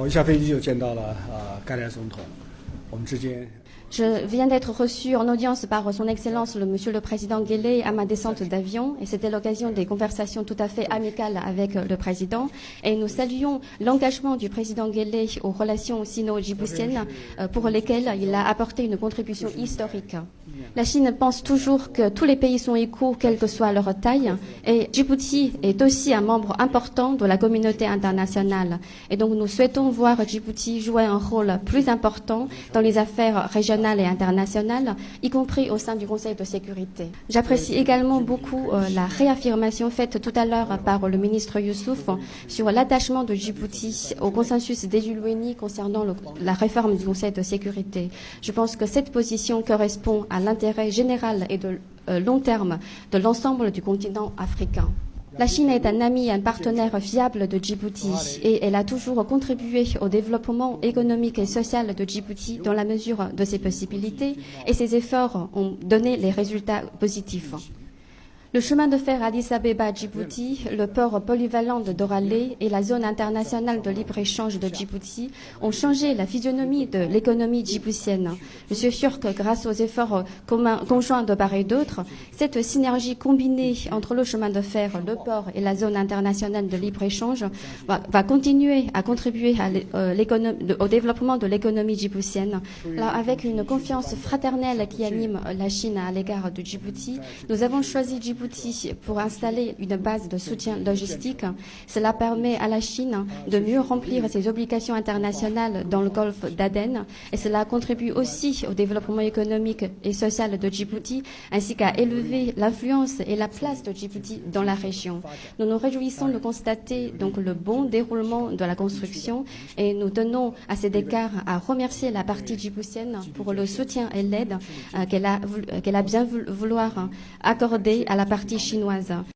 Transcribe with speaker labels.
Speaker 1: 一下飞机就见到了盖莱总统，我们之间。
Speaker 2: Je viens d'être reçu en audience par son Excellence le Monsieur le Président Guelleh à ma descente d'avion et c'était l'occasion des conversations tout à fait amicales avec le Président et nous saluons l'engagement du Président Guelleh aux relations sino-djiboutiennes pour lesquelles il a apporté une contribution historique. La Chine pense toujours que tous les pays sont égaux, quelle que soit leur taille, et Djibouti est aussi un membre important de la communauté internationale. Et donc nous souhaitons voir Djibouti jouer un rôle plus important dans les affaires régionales et internationales, y compris au sein du Conseil de sécurité. J'apprécie également beaucoup la réaffirmation faite tout à l'heure par le ministre Youssouf sur l'attachement de Djibouti au consensus d'Ejulouni concernant la réforme du Conseil de sécurité. Je pense que cette position correspond à l'intérêt général et de long terme de l'ensemble du continent africain. La Chine est un ami et un partenaire fiable de Djibouti et elle a toujours contribué au développement économique et social de Djibouti dans la mesure de ses possibilités et ses efforts ont donné les résultats positifs. Le chemin de fer Addis Abeba-Djibouti, le port polyvalent de Doralé et la zone internationale de libre-échange de Djibouti ont changé la physionomie de l'économie djiboutienne. Je suis sûre que grâce aux efforts conjoints de part et d'autre, cette synergie combinée entre le chemin de fer, le port et la zone internationale de libre-échange va continuer à contribuer au développement de l'économie djiboutienne. Alors, avec une confiance fraternelle qui anime la Chine à l'égard de Djibouti, nous avons choisi Djibouti pour installer une base de soutien logistique. Cela permet à la Chine de mieux remplir ses obligations internationales dans le golfe d'Aden et cela contribue aussi au développement économique et social de Djibouti ainsi qu'à élever l'influence et la place de Djibouti dans la région. Nous nous réjouissons de constater donc le bon déroulement de la construction et nous tenons à cet égard à remercier la partie djiboutienne pour le soutien et l'aide qu'elle a bien vouloir accorder à la partie chinoise.